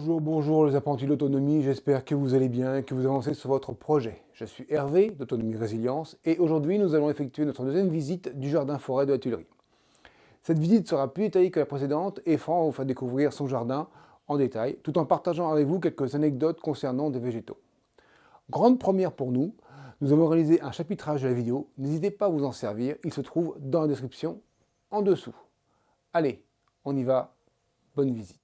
Bonjour les apprentis de l'autonomie, j'espère que vous allez bien et que vous avancez sur votre projet. Je suis Hervé d'Autonomie Résilience et aujourd'hui nous allons effectuer notre deuxième visite du jardin forêt de la Tuilerie. Cette visite sera plus détaillée que la précédente et Franck vous faire découvrir son jardin en détail tout en partageant avec vous quelques anecdotes concernant des végétaux. Grande première pour nous, nous avons réalisé un chapitrage de la vidéo, n'hésitez pas à vous en servir, il se trouve dans la description en dessous. Allez, on y va, bonne visite.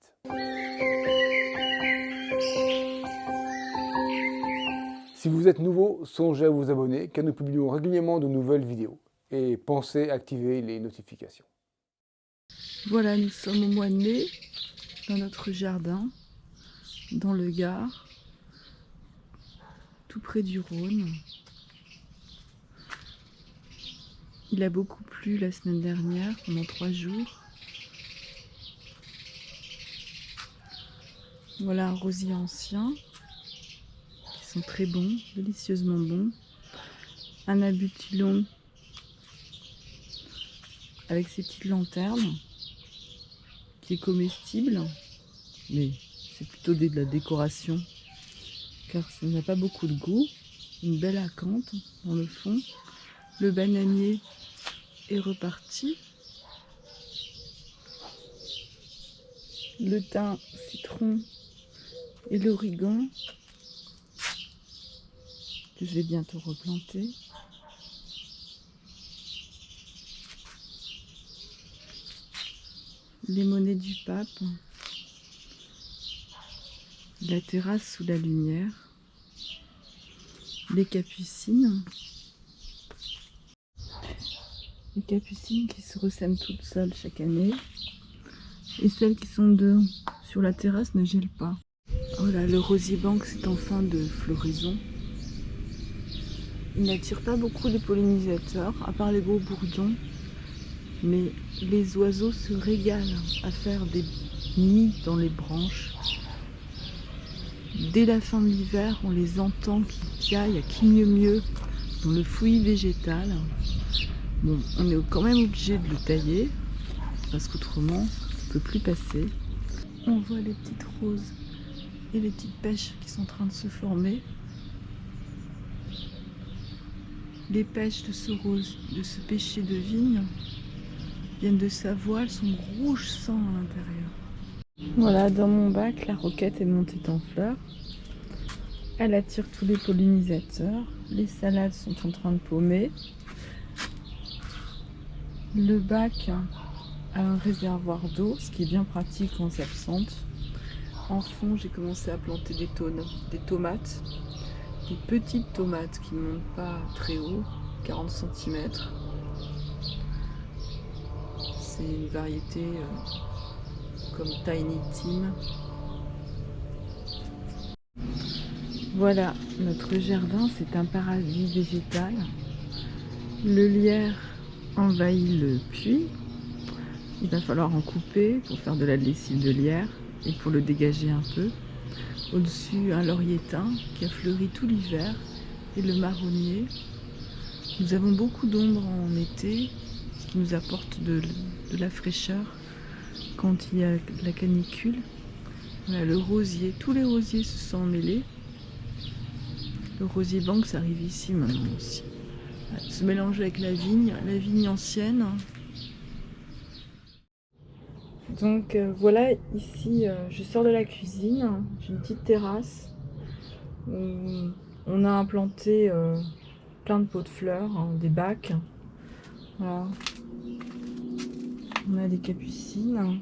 Si vous êtes nouveau, songez à vous abonner car nous publions régulièrement de nouvelles vidéos et pensez à activer les notifications. Voilà, nous sommes au mois de mai dans notre jardin, dans le Gard, tout près du Rhône. Il a beaucoup plu la semaine dernière, pendant 3 jours. Voilà un rosier ancien, qui sont très bons, délicieusement bons. Un abutilon avec ses petites lanternes, qui est comestible, mais c'est plutôt de la décoration, car ça n'a pas beaucoup de goût. Une belle acanthe dans le fond. Le bananier est reparti. Le thym, citron et l'origan que je vais bientôt replanter. Les monnaies du pape. La terrasse sous la lumière. Les capucines. Les capucines qui se ressèment toutes seules chaque année. Et celles qui sont sur la terrasse ne gèlent pas. Voilà, le rosier banque, c'est en fin de floraison. Il n'attire pas beaucoup de pollinisateurs, à part les gros bourdons. Mais les oiseaux se régalent à faire des nids dans les branches. Dès la fin de l'hiver, on les entend qui piaillent à qui mieux dans le fouillis végétal. Bon, on est quand même obligé de le tailler, parce qu'autrement, on ne peut plus passer. On voit les petites roses et les petites pêches qui sont en train de se former. Les pêches de ce pêcher de vigne viennent de Savoie, elles sont rouges sang à l'intérieur. Voilà, dans mon bac, la roquette est montée en fleurs. Elle attire tous les pollinisateurs. Les salades sont en train de paumer. Le bac a un réservoir d'eau, ce qui est bien pratique quand c'est absente. En fond, j'ai commencé à planter des tomates. Des petites tomates qui ne montent pas très haut, 40 cm. C'est une variété comme Tiny Tim. Voilà, notre jardin, c'est un paradis végétal. Le lierre envahit le puits. Il va falloir en couper pour faire de la lessive de lierre et pour le dégager un peu. Au-dessus, un laurier thym qui a fleuri tout l'hiver et le marronnier. Nous avons beaucoup d'ombre en été, ce qui nous apporte de la fraîcheur quand il y a de la canicule. Voilà, le rosier, tous les rosiers se sont mêlés. Le rosier banque, ça arrive ici maintenant aussi. Voilà, se mélange avec la vigne ancienne. Donc voilà, ici je sors de la cuisine, j'ai une petite terrasse où on a implanté plein de pots de fleurs, des bacs. Voilà. On a des capucines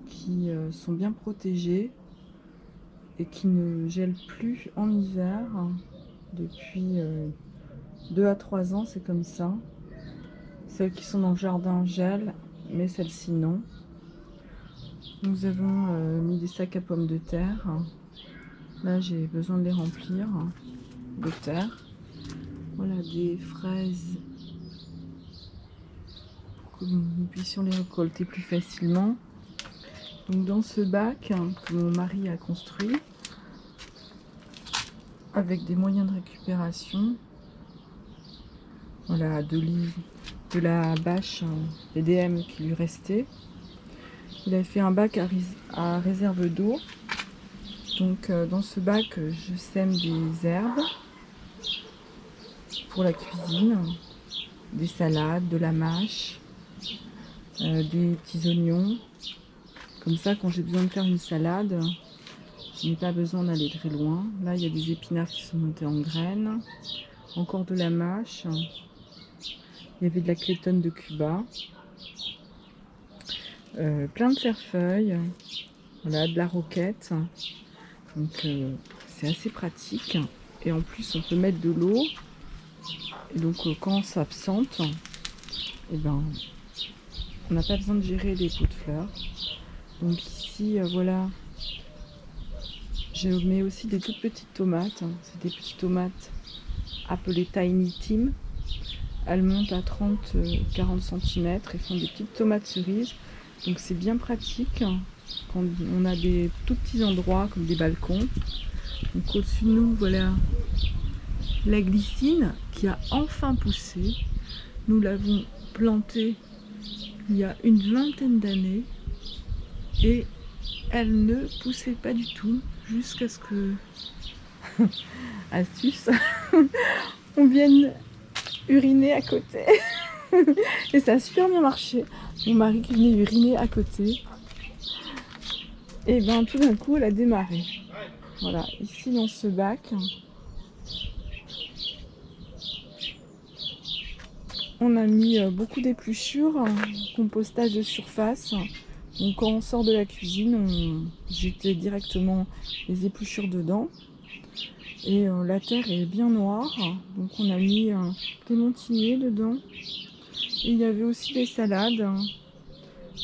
qui sont bien protégées et qui ne gèlent plus en hiver. Depuis 2 à 3 ans, c'est comme ça. Celles qui sont dans le jardin gèlent, mais celles-ci non. Nous avons mis des sacs à pommes de terre. Là, j'ai besoin de les remplir de terre. Voilà, des fraises pour que nous puissions les récolter plus facilement. Donc, dans ce bac que mon mari a construit, avec des moyens de récupération, voilà, de la bâche EDM qui lui restait. Il a fait un bac à réserve d'eau Donc dans ce bac, je sème des herbes pour la cuisine, des salades, de la mâche, des petits oignons. Comme ça, quand j'ai besoin de faire une salade, je n'ai pas besoin d'aller très loin. Là, il y a des épinards qui sont montés en graines. Encore de la mâche. Il y avait de la clétonne de Cuba. Plein de cerfeuilles. Voilà, de la roquette. Donc, c'est assez pratique. Et en plus, on peut mettre de l'eau. Et donc, quand on s'absente, eh ben, on n'a pas besoin de gérer les pots de fleurs. Donc ici, voilà, je mets aussi des toutes petites tomates. C'est des petites tomates appelées Tiny Tim. Elles montent à 30-40 cm et font des petites tomates cerises. Donc c'est bien pratique quand on a des tout petits endroits comme des balcons. Donc au-dessus de nous, voilà la glycine qui a enfin poussé. Nous l'avons plantée il y a une vingtaine d'années. Et elle ne poussait pas du tout jusqu'à ce que, astuce, on vienne uriner à côté. Et ça a super bien marché. Mon mari qui venait uriner à côté. Et ben tout d'un coup, elle a démarré. Voilà, ici dans ce bac, on a mis beaucoup d'épluchures, compostage de surface. Donc quand on sort de la cuisine, on jette directement les épluchures dedans. Et la terre est bien noire, donc on a mis des montigniers dedans. Et il y avait aussi des salades,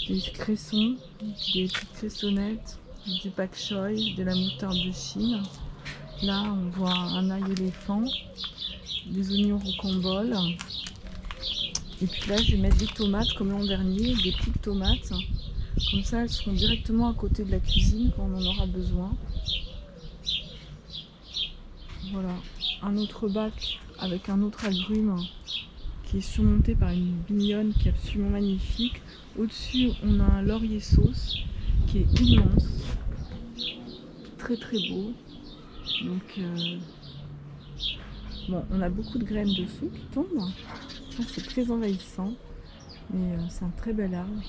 des cressons, des petites cressonnettes, du pak choi, de la moutarde de Chine. Là on voit un ail éléphant, des oignons rocambole. Et puis là je vais mettre des tomates comme l'an dernier, des petites tomates. Comme ça, elles seront directement à côté de la cuisine quand on en aura besoin. Voilà, un autre bac avec un autre agrume qui est surmonté par une bignonne qui est absolument magnifique. Au-dessus, on a un laurier sauce qui est immense, très très beau. Donc, bon, on a beaucoup de graines dessous qui tombent. Ça, c'est très envahissant, mais c'est un très bel arbre.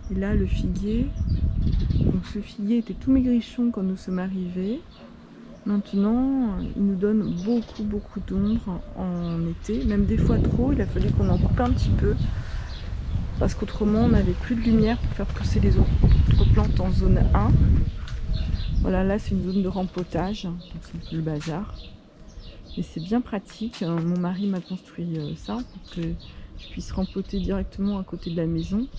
Et là, le figuier. Donc ce figuier était tout maigrichon quand nous sommes arrivés. Maintenant, il nous donne beaucoup d'ombre en été, même des fois trop. Il a fallu qu'on en coupe un petit peu parce qu'autrement on n'avait plus de lumière pour faire pousser les autres plantes en zone 1. Voilà, là c'est une zone de rempotage, donc c'est un peu le bazar. Et c'est bien pratique. Mon mari m'a construit ça pour que je puisse rempoter directement à côté de la maison.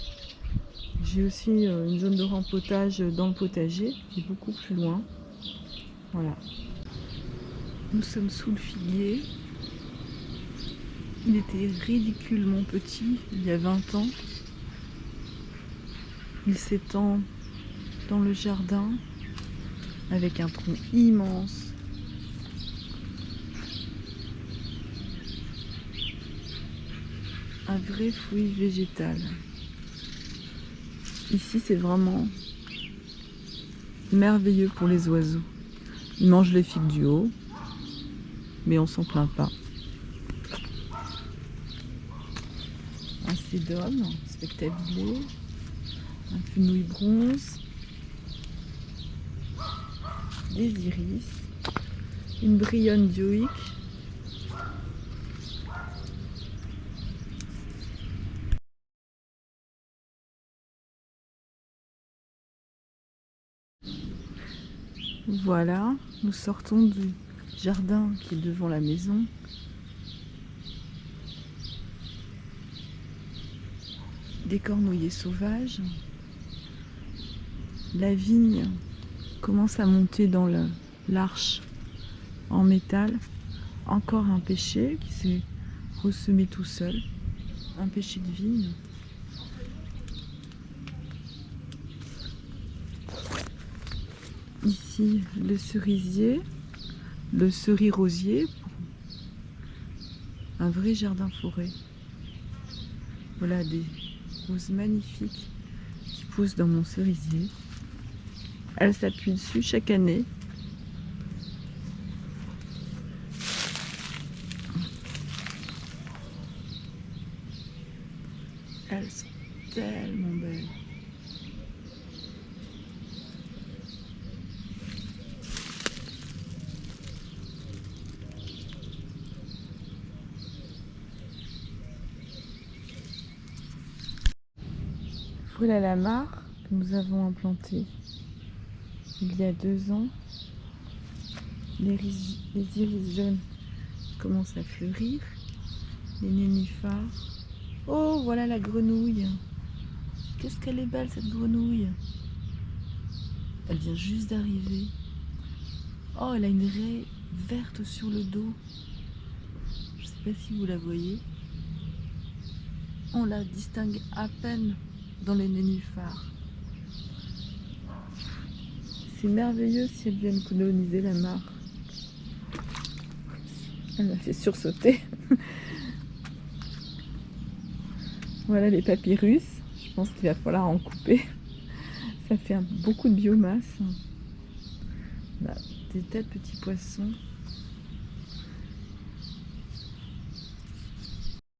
J'ai aussi une zone de rempotage dans le potager qui est beaucoup plus loin. Voilà. Nous sommes sous le figuier. Il était ridiculement petit il y a 20 ans. Il s'étend dans le jardin avec un tronc immense. Un vrai fruit végétal. Ici, c'est vraiment merveilleux pour les oiseaux. Ils mangent les figues du haut, mais on s'en plaint pas. Un sédum spectabilé, un fenouil bronze, des iris, une brionne dioïque, voilà, nous sortons du jardin qui est devant la maison. Des cornouillers sauvages. La vigne commence à monter dans l'arche en métal. Encore un pêcher qui s'est ressemé tout seul. Un pêcher de vigne. Ici, le cerisier, le cerirosier, un vrai jardin forêt. Voilà des roses magnifiques qui poussent dans mon cerisier. Elle s'appuie dessus chaque année Elles sont tellement belles. Voilà la mare que nous avons implantée il y a 2 ans. Les iris jaunes commencent à fleurir. Les nénuphars. Oh, voilà la grenouille. Qu'est-ce qu'elle est belle cette grenouille. Elle vient juste d'arriver. Oh, elle a une raie verte sur le dos. Je ne sais pas si vous la voyez. On la distingue à peine dans les nénuphars. C'est merveilleux si elles viennent coloniser la mare. Elle m'a fait sursauter. Voilà les papyrus. Je pense qu'il va falloir en couper. Ça fait beaucoup de biomasse. On a des tas de petits poissons.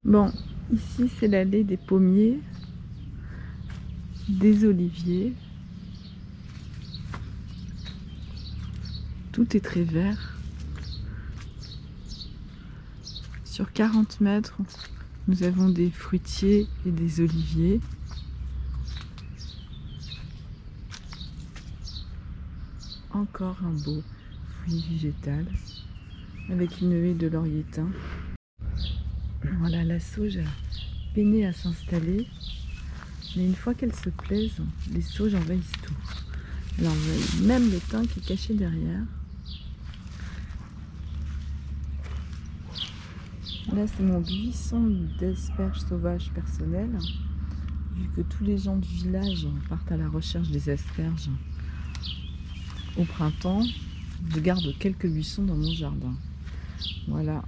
Bon, ici c'est l'allée des pommiers, des oliviers. Tout est très vert. Sur 40 mètres, nous avons des fruitiers et des oliviers. Encore un beau fruit végétal avec une haie de laurier thym. Voilà, la sauge a peiné à s'installer, mais une fois qu'elle se plaise, les sauges envahissent tout. Alors même le thym qui est caché derrière. Là, c'est mon buisson d'asperges sauvages personnelles. Vu que tous les gens du village partent à la recherche des asperges au printemps, je garde quelques buissons dans mon jardin. Voilà,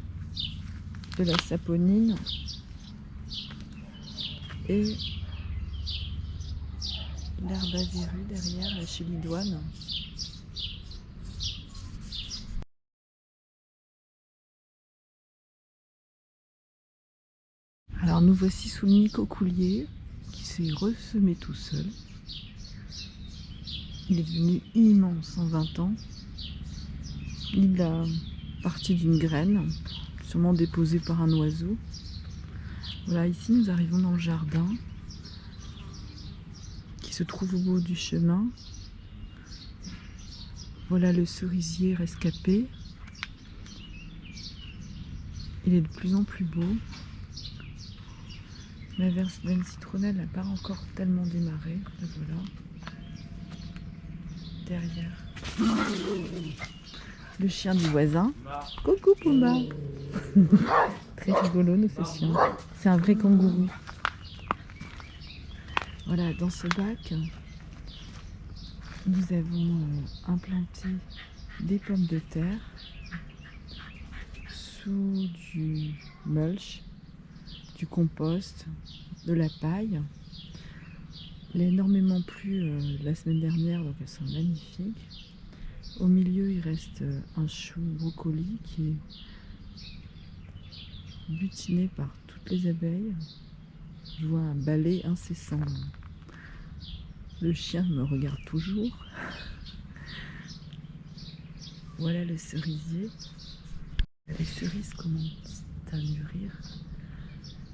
de la saponine et l'herbe à verrues derrière, la chélidoine. Alors nous voici sous le micocoulier qui s'est ressemé tout seul. Il est devenu immense en 20 ans. Il a parti d'une graine, sûrement déposée par un oiseau. Voilà, ici nous arrivons dans le jardin qui se trouve au bout du chemin. Voilà le cerisier rescapé. Il est de plus en plus beau. La verveine citronnelle n'a pas encore tellement démarré. Et voilà. Derrière, le chien du voisin. Coucou Pumba. Très rigolo ce chien. C'est un vrai kangourou. Voilà, dans ce bac, nous avons implanté des pommes de terre sous du mulch, du compost, de la paille. Il a énormément plu la semaine dernière, donc elles sont magnifiques. Au milieu, il reste un chou brocoli qui est butiné par toutes les abeilles. Je vois un balai incessant. Le chien me regarde toujours. Voilà le cerisier. Les cerises commencent à mûrir.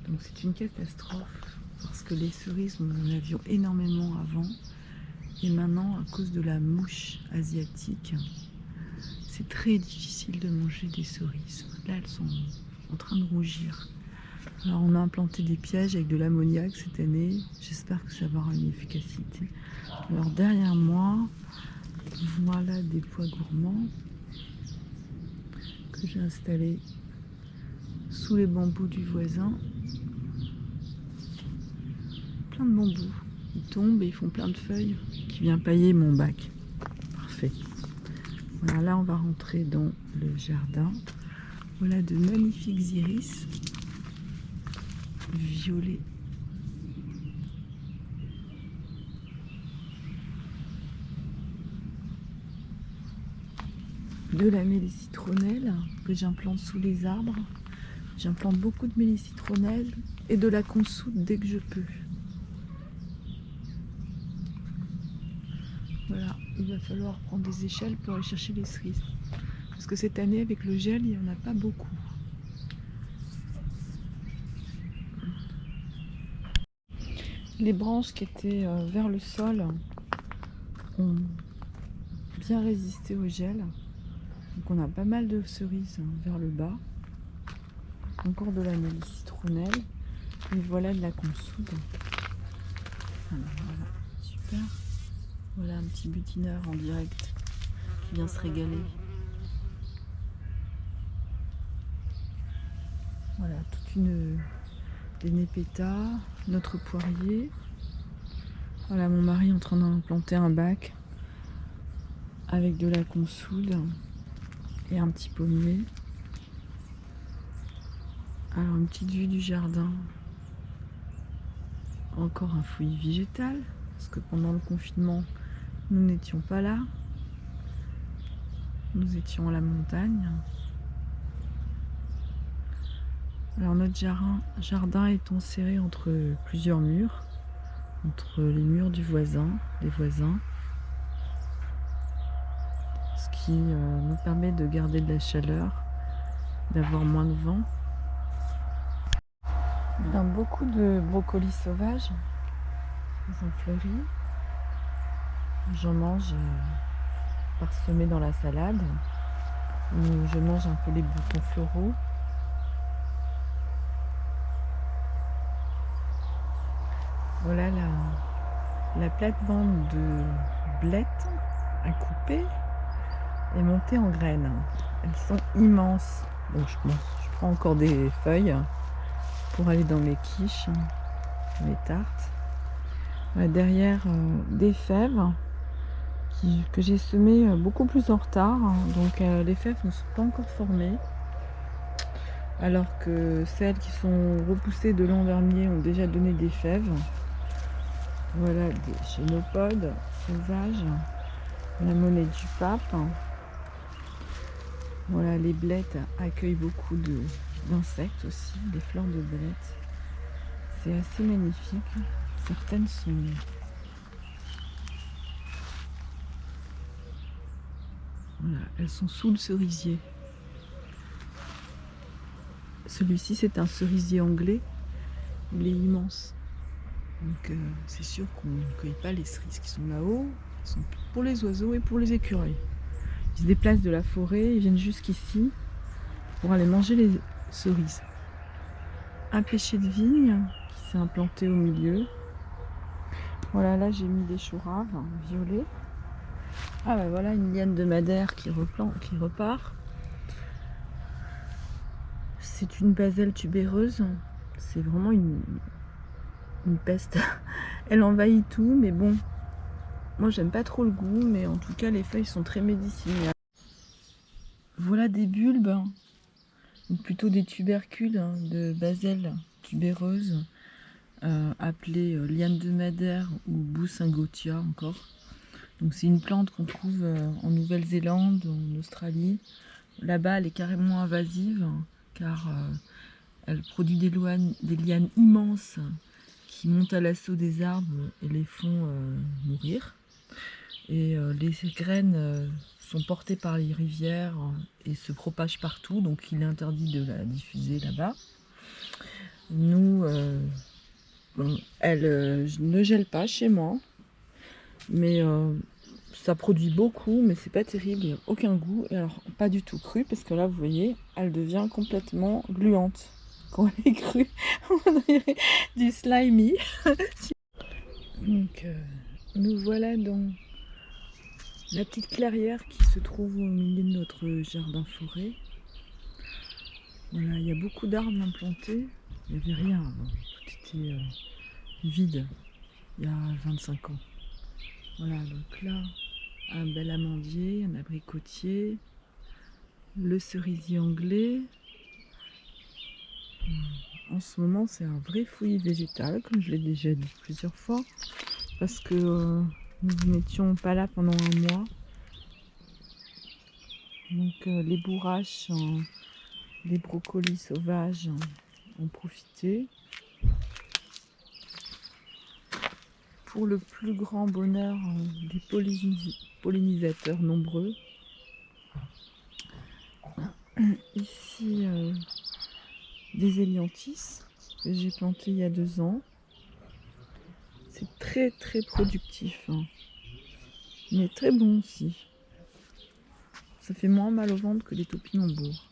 Donc c'est une catastrophe parce que les cerises, nous en avions énormément avant. Et maintenant, à cause de la mouche asiatique, c'est très difficile de manger des cerises. Là, elles sont en train de rougir. Alors, on a implanté des pièges avec de l'ammoniac cette année. J'espère que ça va avoir une efficacité. Alors, derrière moi, voilà des pois gourmands que j'ai installés sous les bambous du voisin. Plein de bambous. Ils tombent et ils font plein de feuilles qui vient pailler mon bac. Parfait. Voilà, là on va rentrer dans le jardin. Voilà de magnifiques iris violets. De la mélicitronnelle que j'implante sous les arbres. J'implante beaucoup de mélicitronnelle et de la consoude dès que je peux. il va falloir prendre des échelles pour aller chercher les cerises. Parce que cette année, avec le gel, il n'y en a pas beaucoup. Les branches qui étaient vers le sol ont bien résisté au gel. Donc on a pas mal de cerises vers le bas. Encore de la mélisse citronnelle. Et voilà de la consoude. Alors, voilà, super. Voilà un petit butineur en direct qui vient se régaler. Voilà, des népétas, notre poirier. Voilà, mon mari est en train d'implanter un bac avec de la consoude et un petit pommier. Alors, une petite vue du jardin. Encore un fouillis végétal, parce que pendant le confinement, nous n'étions pas là. Nous étions à la montagne. Alors notre jardin est enserré entre plusieurs murs, entre les murs des voisins, ce qui nous permet de garder de la chaleur, d'avoir moins de vent. Il y a beaucoup de brocolis sauvages, ils ont fleuri. J'en mange parsemés dans la salade, ou je mange un peu les boutons floraux. Voilà la plate-bande de blettes à couper est montée en graines. Elles sont immenses. Donc je prends encore des feuilles pour aller dans mes quiches, mes tartes. Derrière des fèves que j'ai semées beaucoup plus en retard. Donc les fèves ne sont pas encore formées. Alors que celles qui sont repoussées de l'an dernier ont déjà donné des fèves. Voilà des chénopodes sauvages. La monnaie du pape. Voilà, les blettes accueillent beaucoup d'insectes aussi, des fleurs de blettes. C'est assez magnifique. Certaines sont... Voilà, elles sont sous le cerisier. Celui-ci, c'est un cerisier anglais. Il est immense. Donc c'est sûr qu'on ne cueille pas les cerises qui sont là-haut. Elles sont pour les oiseaux et pour les écureuils. Ils se déplacent de la forêt, ils viennent jusqu'ici pour aller manger les cerises. Un pêcher de vigne qui s'est implanté au milieu. Voilà, là j'ai mis des choux-raves violets. Ah bah voilà une liane de madère qui repart. C'est une baselle tubéreuse. C'est vraiment une peste. Elle envahit tout, mais bon, moi j'aime pas trop le goût, mais en tout cas les feuilles sont très médicinales. Voilà des bulbes, ou plutôt des tubercules de baselle tubéreuse, appelée liane de madère ou Boussingotia encore. Donc c'est une plante qu'on trouve en Nouvelle-Zélande, en Australie. Là-bas elle est carrément invasive car elle produit des lianes immenses qui montent à l'assaut des arbres et les font mourir. Et les graines sont portées par les rivières et se propagent partout, donc il est interdit de la diffuser là-bas. Nous, elle ne gèle pas chez moi, mais ça produit beaucoup, mais c'est pas terrible, il n'y a aucun goût. Et alors, pas du tout cru, parce que là, vous voyez, elle devient complètement gluante. Quand elle est crue, on dirait du slimy. Donc, nous voilà dans la petite clairière qui se trouve au milieu de notre jardin forêt. Voilà, il y a beaucoup d'arbres implantés. Il n'y avait rien avant. Tout était vide il y a 25 ans. Voilà, donc là, un bel amandier, un abricotier, le cerisier anglais. En ce moment, c'est un vrai fouillis végétal, comme je l'ai déjà dit plusieurs fois, parce que nous n'étions pas là pendant un mois. Donc les bourraches, les brocolis sauvages ont profité pour le plus grand bonheur des pollinisateurs nombreux. Ici, des hélianthus que j'ai plantés il y a 2 ans. C'est très très productif, hein, mais très bon aussi. Ça fait moins mal au ventre que les topinambours.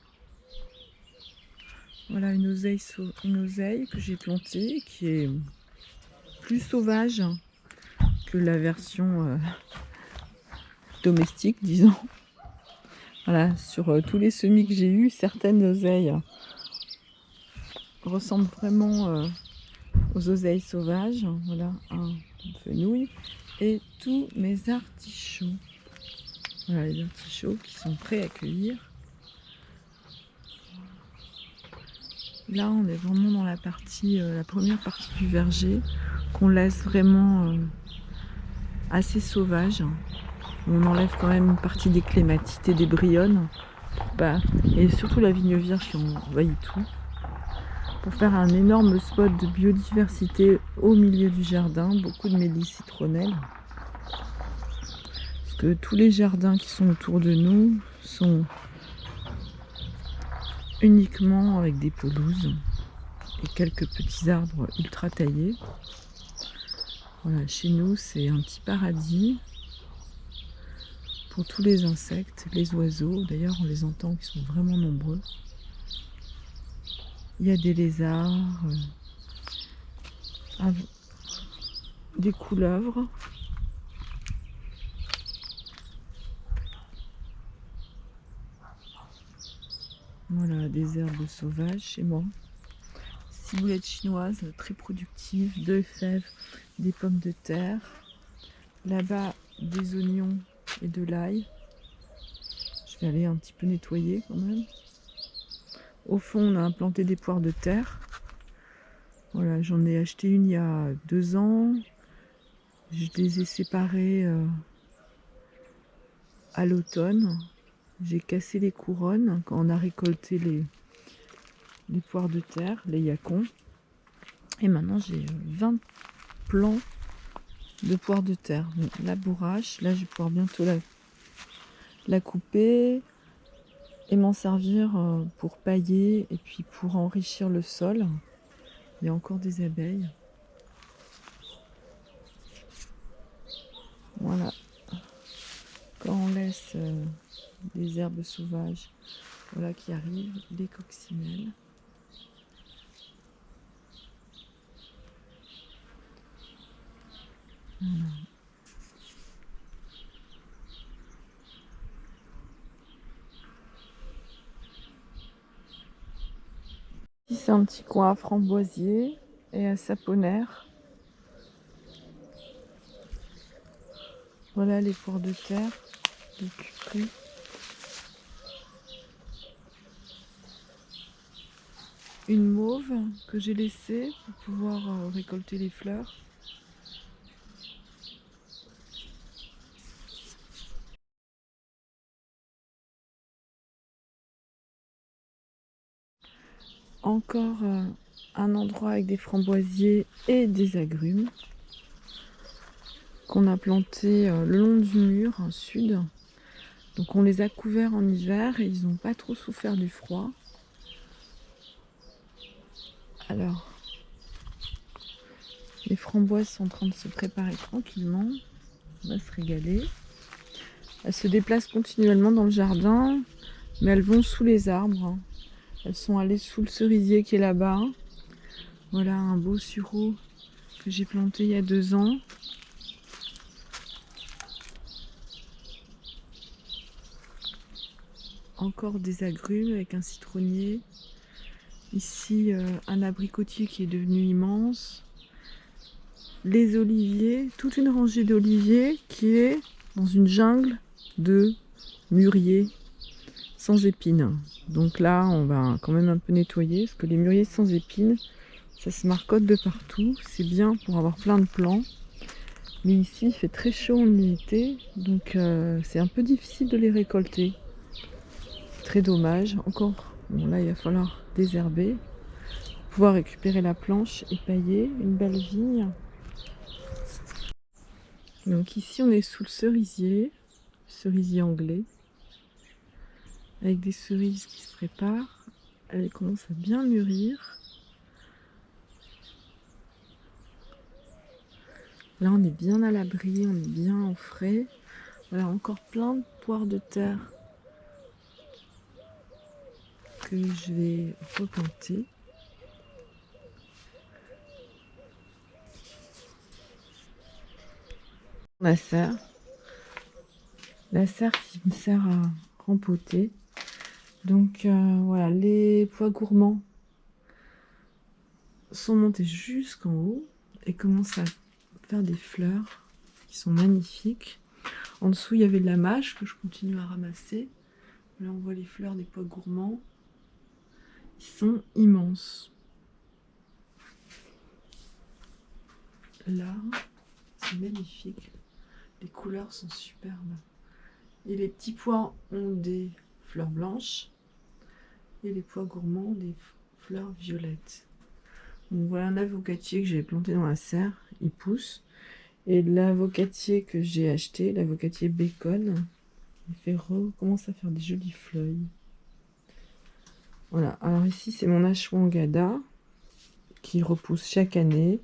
Voilà une oseille que j'ai plantée qui est plus sauvage que la version domestique, disons. Voilà, sur tous les semis que j'ai eus, certaines oseilles ressemblent vraiment aux oseilles sauvages. Voilà, un fenouil et tous mes artichauts. Voilà les artichauts qui sont prêts à cueillir. Là, on est vraiment dans la première partie du verger qu'on laisse vraiment assez sauvage. On enlève quand même une partie des clématites et des brionnes, et surtout la vigne vierge qui envahit tout, pour faire un énorme spot de biodiversité au milieu du jardin. Beaucoup de mélisse citronnelle, parce que tous les jardins qui sont autour de nous sont uniquement avec des pelouses et quelques petits arbres ultra taillés. Voilà, chez nous c'est un petit paradis pour tous les insectes, les oiseaux. D'ailleurs on les entend qui sont vraiment nombreux. Il y a des lézards, des couleuvres. Voilà, des herbes sauvages chez moi. Ciboulette chinoise très productive, de fèves, des pommes de terre. Là-bas, des oignons et de l'ail. Je vais aller un petit peu nettoyer quand même. Au fond, on a implanté des poires de terre. Voilà, j'en ai acheté une il y a 2 ans. Je les ai séparées à l'automne. J'ai cassé les couronnes quand on a récolté les poires de terre, les yacons. Et maintenant, j'ai 20 plants de poires de terre. Donc, la bourrache, là, je vais pouvoir bientôt la couper et m'en servir pour pailler et puis pour enrichir le sol. Il y a encore des abeilles. Voilà. Quand on laisse des herbes sauvages, voilà qui arrivent, les coccinelles. Voilà. Ici c'est un petit coin à framboisier et à saponaire. Voilà les poires de terre, les cucus. Une mauve que j'ai laissée pour pouvoir récolter les fleurs. Encore un endroit avec des framboisiers et des agrumes qu'on a plantés le long du mur sud. Donc on les a couverts en hiver et ils n'ont pas trop souffert du froid. Alors, les framboises sont en train de se préparer tranquillement. On va se régaler. Elles se déplacent continuellement dans le jardin, mais elles vont sous les arbres. Elles sont allées sous le cerisier qui est là-bas. Voilà un beau sureau que j'ai planté il y a 2 ans. Encore des agrumes avec un citronnier. Ici, un abricotier qui est devenu immense. Les oliviers, toute une rangée d'oliviers qui est dans une jungle de mûriers sans épines. Donc là, on va quand même un peu nettoyer parce que les mûriers sans épines, ça se marcotte de partout. C'est bien pour avoir plein de plants. Mais ici, il fait très chaud en été, donc c'est un peu difficile de les récolter. Très dommage. Encore, bon là, il va falloir désherber, pouvoir récupérer la planche et pailler une belle vigne. Donc ici on est sous le cerisier anglais, avec des cerises qui se préparent. Elles commencent à bien mûrir. Là on est bien à l'abri, on est bien en frais. Voilà, encore plein de poires de terre que je vais replanter. La serre qui me sert à rempoter. Donc voilà, les pois gourmands sont montés jusqu'en haut et commencent à faire des fleurs qui sont magnifiques. En dessous, il y avait de la mâche que je continue à ramasser. Là, on voit les fleurs des pois gourmands. Ils sont immenses. Là, c'est magnifique. Les couleurs sont superbes. Et les petits pois ont des fleurs blanches. Et les pois gourmands ont des fleurs violettes. Donc voilà un avocatier que j'ai planté dans la serre. Il pousse. Et l'avocatier que j'ai acheté, l'avocatier bacon, il commence à faire des jolies feuilles. Voilà, alors ici c'est mon ashwagandha qui repousse chaque année.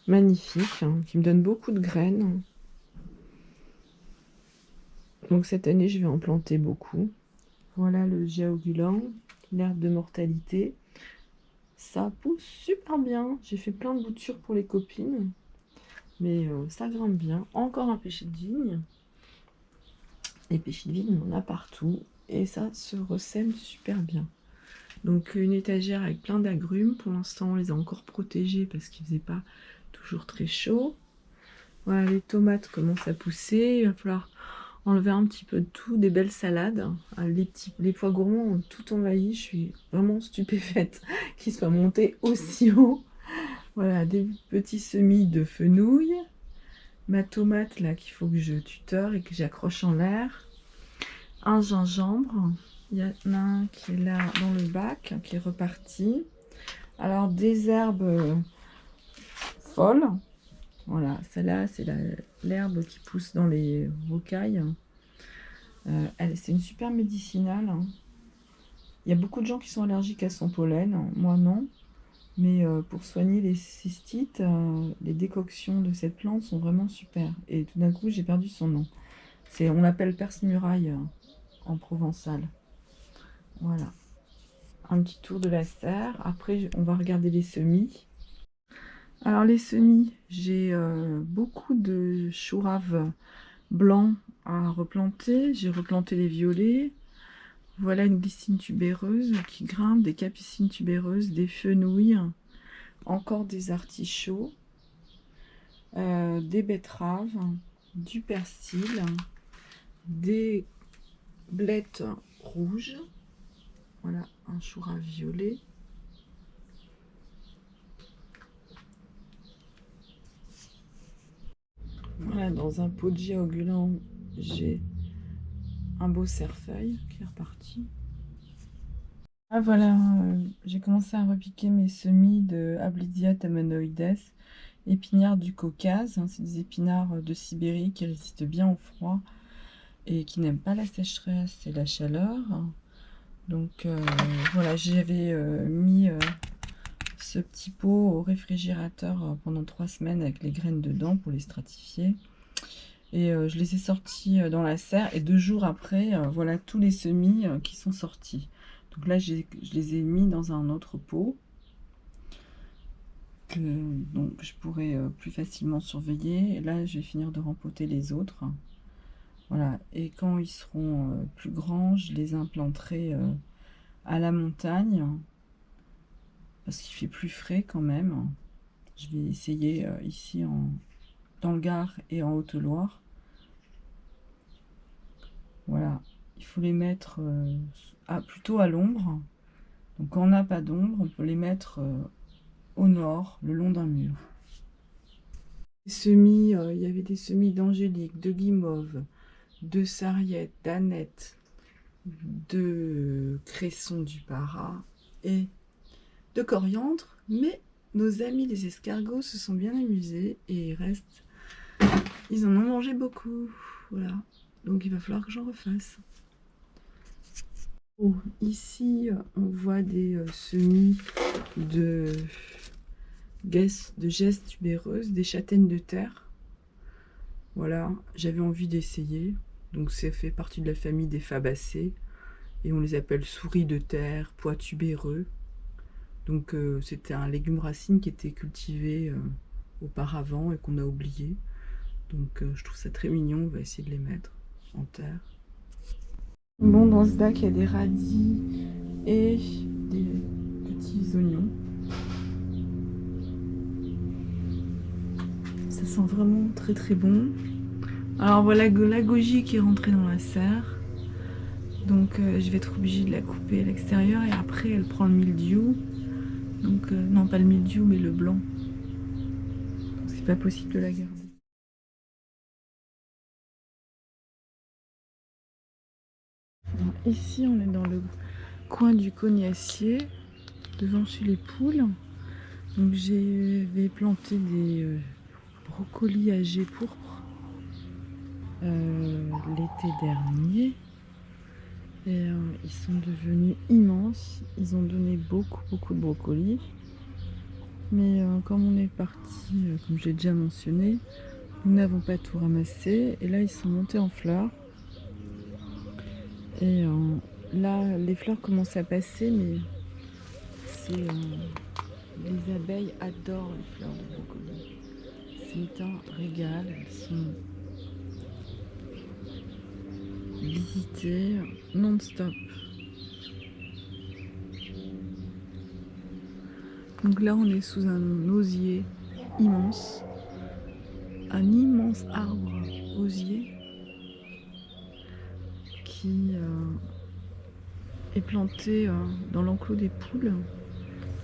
Magnifique, hein, qui me donne beaucoup de graines. Donc cette année je vais en planter beaucoup. Voilà le jiaogulan, l'herbe de mortalité. Ça pousse super bien. J'ai fait plein de boutures pour les copines. Mais ça grimpe bien. Encore un pêcher de vigne. Les pêchers de vigne, on en a partout. Et ça se ressème super bien. Donc une étagère avec plein d'agrumes. Pour l'instant, on les a encore protégés parce qu'il faisait pas toujours très chaud. Voilà, les tomates commencent à pousser. Il va falloir enlever un petit peu de tout. Des belles salades. Les pois gourmands ont tout envahi. Je suis vraiment stupéfaite qu'ils soient montés aussi haut. Voilà, des petits semis de fenouil. Ma tomate là qu'il faut que je tuteur et que j'accroche en l'air. Un gingembre. Il y en a un qui est là dans le bac, qui est reparti. Alors des herbes folles. Voilà, celle-là c'est l'herbe qui pousse dans les rocailles. C'est une super médicinale. Il y a beaucoup de gens qui sont allergiques à son pollen. Moi non. Mais pour soigner les cystites, les décoctions de cette plante sont vraiment super. Et tout d'un coup, j'ai perdu son nom. On l'appelle perce-muraille en provençal. Voilà. Un petit tour de la serre. Après, on va regarder les semis. Alors, les semis, j'ai beaucoup de choux raves blancs à replanter. J'ai replanté les violets. Voilà une glycine tubéreuse qui grimpe, des capucines tubéreuses, des fenouils. Encore des artichauts, des betteraves, du persil, des blettes rouges, voilà un chou rave violet, voilà dans un pot de jiaogulan j'ai un beau cerfeuil qui est reparti. Ah voilà, j'ai commencé à repiquer mes semis de Ablydia tamanoides, épinards du Caucase. C'est des épinards de Sibérie qui résistent bien au froid et qui n'aiment pas la sécheresse et la chaleur. Donc voilà, j'avais mis ce petit pot au réfrigérateur pendant 3 semaines avec les graines dedans pour les stratifier. Et je les ai sortis dans la serre et 2 jours après, voilà tous les semis qui sont sortis. Donc là, je les ai mis dans un autre pot que donc, je pourrais plus facilement surveiller. Et là, je vais finir de rempoter les autres. Voilà, et quand ils seront plus grands, je les implanterai à la montagne parce qu'il fait plus frais quand même. Je vais essayer ici dans le Gard et en Haute-Loire. Voilà, il faut les mettre plutôt à l'ombre. Donc quand on n'a pas d'ombre, on peut les mettre au nord, le long d'un mur. Les semis, il y avait des semis d'angélique, de guimauve, de sarriette, d'aneth, de cresson du Para et de coriandre. Mais nos amis les escargots se sont bien amusés et il reste Ils en ont mangé beaucoup. Voilà. Donc il va falloir que j'en refasse. Oh, ici, on voit des semis de gestes tubéreuses, des châtaignes de terre. Voilà, j'avais envie d'essayer. Donc ça fait partie de la famille des fabacées. Et on les appelle souris de terre, pois tubéreux. Donc c'était un légume racine qui était cultivé auparavant et qu'on a oublié. Donc je trouve ça très mignon, on va essayer de les mettre en terre. Bon, dans ce bac, il y a des radis et des petits oignons. Ça sent vraiment très très bon. Alors voilà la goji qui est rentrée dans la serre. Donc je vais être obligée de la couper à l'extérieur et après elle prend le mildiou. Donc non, pas le mildiou mais le blanc. C'est pas possible de la garder. Alors, ici on est dans le coin du cognacier, devant chez les poules. Donc j'ai planté des brocolis âgés pourpres l'été dernier. Et ils sont devenus immenses. Ils ont donné beaucoup de brocolis. Mais comme on est parti, comme j'ai déjà mentionné, nous n'avons pas tout ramassé. Et là, ils sont montés en fleurs. Et là, les fleurs commencent à passer, mais c'est les abeilles adorent les fleurs de brocoli. C'est un régal. Elles sont visitées non-stop. Donc là, on est sous un osier immense. Un immense arbre osier qui est planté dans l'enclos des poules,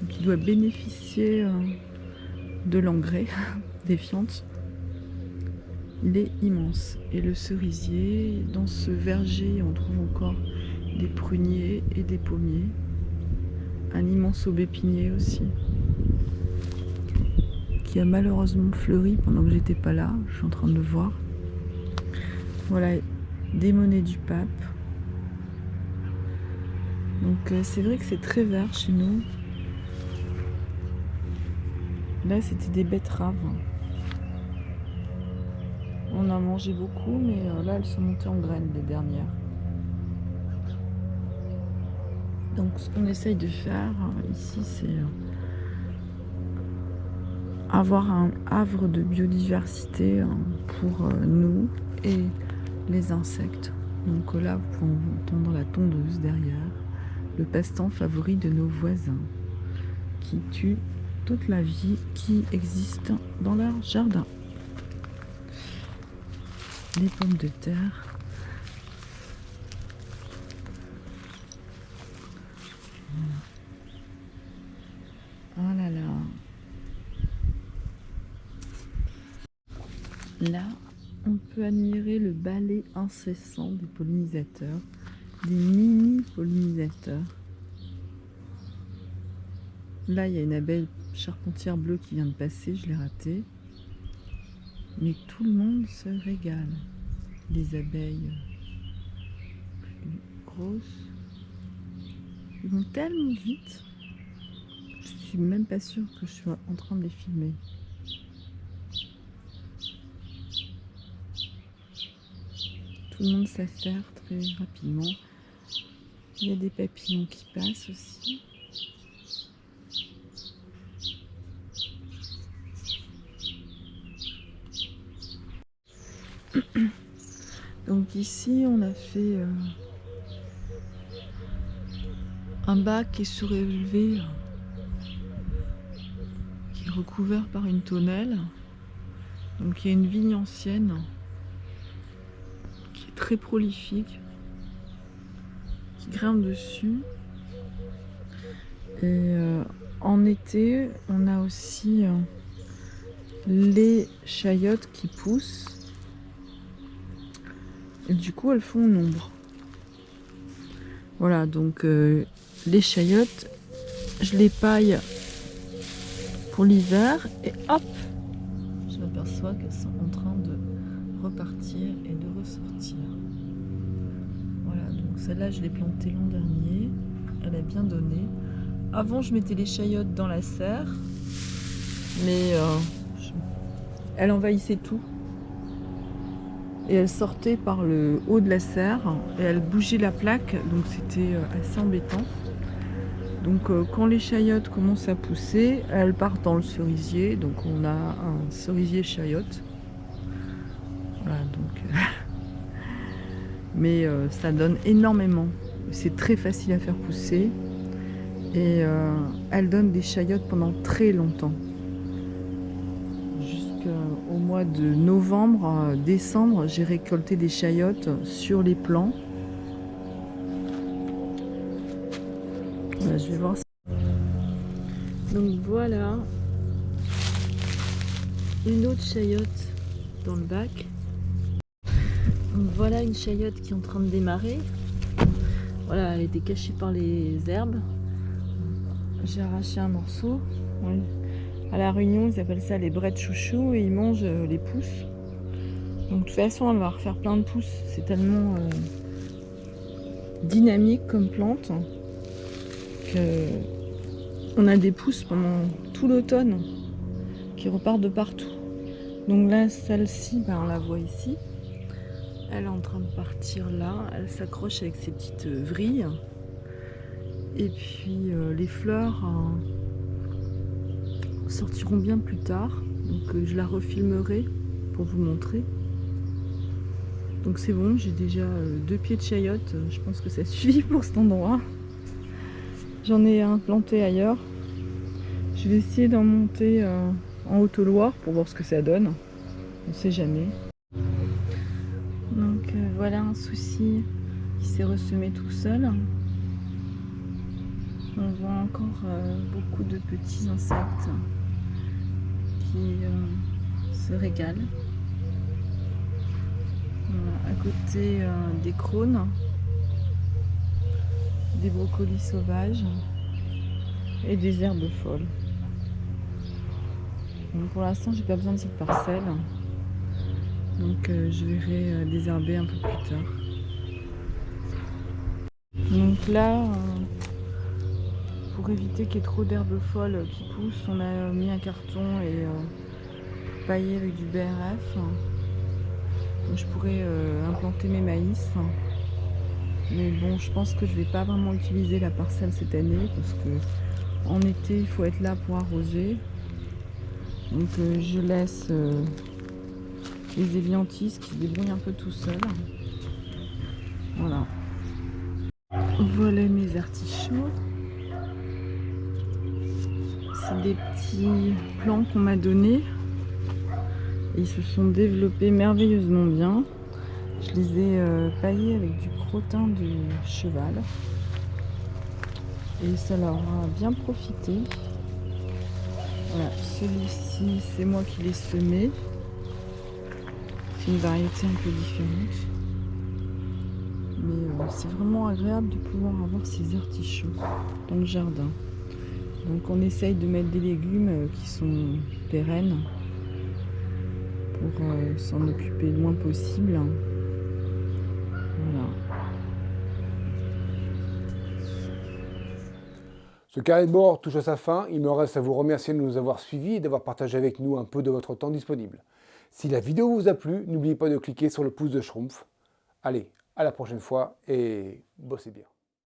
qui doit bénéficier de l'engrais des fientes. Il est immense. Et le cerisier, dans ce verger, on trouve encore des pruniers et des pommiers. Un immense aubépinier aussi, qui a malheureusement fleuri pendant que j'étais pas là. Je suis en train de le voir. Voilà, des monnaies du pape. Donc c'est vrai que c'est très vert chez nous. Là, c'était des betteraves. On a mangé beaucoup, mais là, elles sont montées en graines, les dernières. Donc, ce qu'on essaye de faire ici, c'est avoir un havre de biodiversité pour nous et les insectes. Donc là, vous pouvez entendre la tondeuse derrière, le passe-temps favori de nos voisins, qui tuent toute la vie qui existe dans leur jardin. Les pommes de terre. Voilà. Oh là là. Là, on peut admirer le balai incessant des pollinisateurs, des mini-pollinisateurs. Là, il y a une abeille charpentière bleue qui vient de passer, je l'ai ratée. Mais tout le monde se régale. Les abeilles plus grosses, ils vont tellement vite, je suis même pas sûre que je sois en train de les filmer. Tout le monde s'affaire très rapidement. Il y a des papillons qui passent aussi. Donc ici, on a fait un bac qui est surélevé, qui est recouvert par une tonnelle. Donc il y a une vigne ancienne qui est très prolifique, qui grimpe dessus. Et en été, on a aussi les chayotes qui poussent. Et du coup, elles font ombre. Voilà, donc les chayotes, je les paille pour l'hiver et hop, je m'aperçois qu'elles sont en train de repartir et de ressortir. Voilà, donc celle-là je l'ai plantée l'an dernier, elle a bien donné. Avant je mettais les chayotes dans la serre, mais elle envahissait tout. Et elle sortait par le haut de la serre et elle bougeait la plaque, donc c'était assez embêtant. Donc quand les chayotes commencent à pousser, elles partent dans le cerisier, donc on a un cerisier chayote. Voilà, donc mais ça donne énormément. C'est très facile à faire pousser et elle donne des chayotes pendant très longtemps. Jusqu'au mois de novembre, décembre, j'ai récolté des chayotes sur les plants. Voilà, je vais voir. Donc voilà une autre chayote dans le bac. Donc voilà une chayote qui est en train de démarrer. Voilà, elle était cachée par les herbes. J'ai arraché un morceau. Oui. À la Réunion, ils appellent ça les brais de chouchou et ils mangent les pousses. Donc de toute façon, elle va refaire plein de pousses. C'est tellement dynamique comme plante que on a des pousses pendant tout l'automne qui repartent de partout. Donc là, celle-ci, ben, on la voit ici. Elle est en train de partir là. Elle s'accroche avec ses petites vrilles. Et puis les fleurs sortiront bien plus tard. Donc je la refilmerai pour vous montrer. Donc c'est bon, j'ai déjà 2 pieds de chayotte. Je pense que ça suffit pour cet endroit. J'en ai un planté ailleurs. Je vais essayer d'en monter en Haute-Loire pour voir ce que ça donne. On ne sait jamais. Donc voilà un souci qui s'est ressemé tout seul. On voit encore beaucoup de petits insectes qui se régalent. Voilà, à côté des crônes, des brocolis sauvages et des herbes folles. Donc pour l'instant, j'ai pas besoin de cette parcelle. Donc je verrai désherber un peu plus tard. Donc là, pour éviter qu'il y ait trop d'herbes folles qui poussent, on a mis un carton et paillé avec du BRF. Donc je pourrais implanter mes maïs. Mais bon, je pense que je vais pas vraiment utiliser la parcelle cette année parce que en été, il faut être là pour arroser. Donc je laisse les éviantis qui se débrouillent un peu tout seuls. Voilà. Voilà mes artichauts. C'est des petits plants qu'on m'a donnés. Ils se sont développés merveilleusement bien. Je les ai paillés avec du crottin de cheval. Et ça leur a bien profité. Voilà, celui-ci, c'est moi qui l'ai semé. C'est une variété un peu différente. Mais c'est vraiment agréable de pouvoir avoir ces artichauts dans le jardin. Donc on essaye de mettre des légumes qui sont pérennes pour s'en occuper le moins possible. Voilà. Ce carré de bord touche à sa fin. Il me reste à vous remercier de nous avoir suivis et d'avoir partagé avec nous un peu de votre temps disponible. Si la vidéo vous a plu, n'oubliez pas de cliquer sur le pouce de Schtroumpf. Allez, à la prochaine fois et bossez bien.